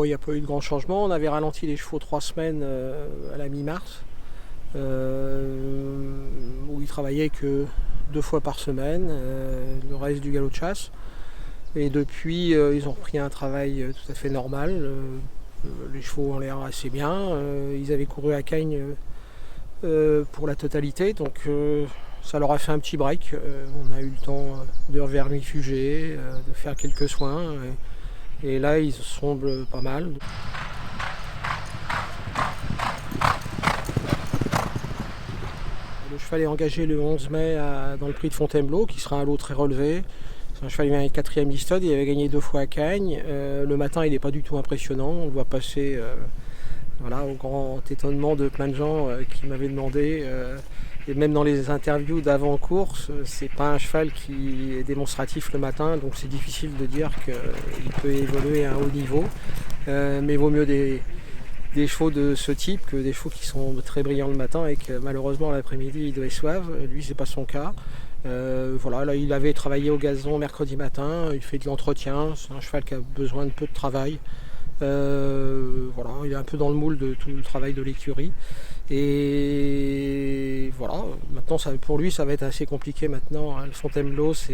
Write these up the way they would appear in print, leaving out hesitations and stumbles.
il n'y a pas eu de grand changement. On avait ralenti les chevaux 3 semaines à la mi-mars, où ils travaillaient que 2 fois par semaine, le reste du galop de chasse. Et depuis, ils ont repris un travail tout à fait normal. Les chevaux ont l'air assez bien. Ils avaient couru à Cagnes pour la totalité, donc ça leur a fait un petit break. On a eu le temps de revermifuger, de faire quelques soins. Et là, ils semblent pas mal. Le cheval est engagé le 11 mai dans le prix de Fontainebleau, qui sera un lot très relevé. C'est un cheval qui vient avec 4e listade, il avait gagné 2 fois à Cagnes. Le matin, il n'est pas du tout impressionnant. On le voit passer au grand étonnement de plein de gens qui m'avaient demandé. Et même dans les interviews d'avant-course, c'est pas un cheval qui est démonstratif le matin, donc c'est difficile de dire qu'il peut évoluer à un haut niveau. Mais il vaut mieux des chevaux de ce type que des chevaux qui sont très brillants le matin et que malheureusement l'après-midi ils déçoivent. Lui, c'est pas son cas. Là, il avait travaillé au gazon mercredi matin, il fait de l'entretien, c'est un cheval qui a besoin de peu de travail. Il est un peu dans le moule de tout le travail de l'écurie. Et voilà, maintenant pour lui ça va être assez compliqué maintenant. Le Fontainebleau ça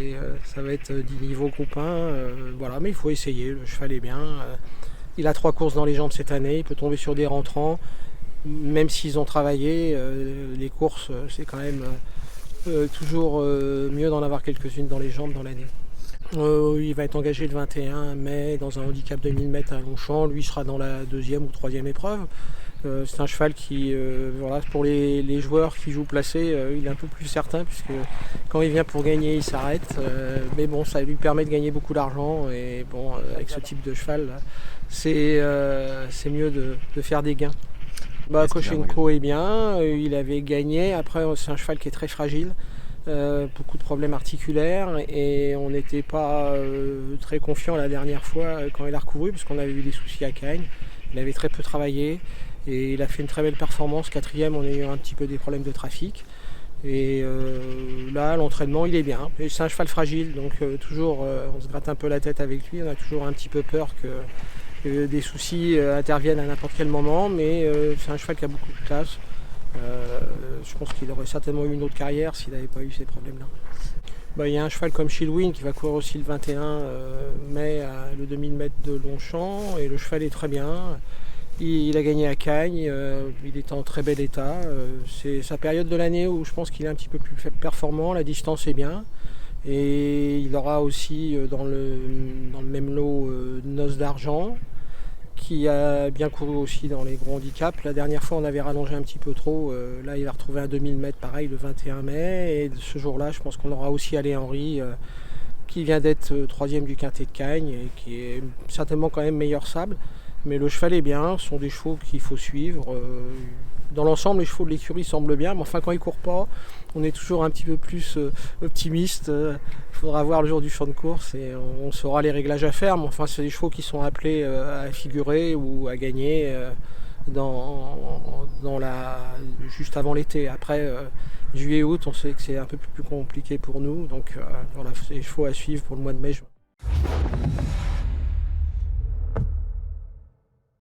va être 10 niveaux groupe 1, mais il faut essayer, le cheval est bien. Il a 3 courses dans les jambes cette année, il peut tomber sur des rentrants. Même s'ils ont travaillé, les courses c'est quand même toujours mieux d'en avoir quelques-unes dans les jambes dans l'année. Il va être engagé le 21 mai dans un handicap de 1000 mètres à Longchamp. Lui sera dans la 2e ou 3e épreuve. C'est un cheval qui, pour les joueurs qui jouent placé, il est un peu plus certain puisque quand il vient pour gagner, il s'arrête. Mais bon, ça lui permet de gagner beaucoup d'argent et bon, avec ce type de cheval, c'est mieux de faire des gains. Koshenko est bien, il avait gagné. Après, c'est un cheval qui est très fragile. Beaucoup de problèmes articulaires et on n'était pas très confiant la dernière fois quand il a recouru parce qu'on avait eu des soucis à Cagnes. Il avait très peu travaillé et il a fait une très belle performance. 4e, on a eu un petit peu des problèmes de trafic. Et là, l'entraînement, il est bien. C'est un cheval fragile, donc toujours, on se gratte un peu la tête avec lui. On a toujours un petit peu peur que des soucis interviennent à n'importe quel moment, mais c'est un cheval qui a beaucoup de classe. Je pense qu'il aurait certainement eu une autre carrière s'il n'avait pas eu ces problèmes-là. Il y a un cheval comme Chilwin qui va courir aussi le 21 mai à le 2000 mètres de Longchamp et le cheval est très bien. Il a gagné à Cagnes, il est en très bel état. C'est sa période de l'année où je pense qu'il est un petit peu plus performant, la distance est bien. Et il aura aussi dans le même lot Noce d'Argent, qui a bien couru aussi dans les gros handicaps. La dernière fois, on avait rallongé un petit peu trop. Là, il va retrouver un 2000 mètres pareil le 21 mai. Et ce jour-là, je pense qu'on aura aussi Allé Henry, qui vient d'être 3e du quintet de Cagnes et qui est certainement quand même meilleur sable. Mais le cheval est bien, ce sont des chevaux qu'il faut suivre. Dans l'ensemble, les chevaux de l'écurie semblent bien, mais enfin, quand ils ne courent pas, on est toujours un petit peu plus optimiste. Il faudra voir le jour du champ de course et on saura les réglages à faire. Mais enfin, c'est des chevaux qui sont appelés à figurer ou à gagner juste avant l'été. Après, juillet-août, on sait que c'est un peu plus compliqué pour nous. Donc c'est des chevaux à suivre pour le mois de mai.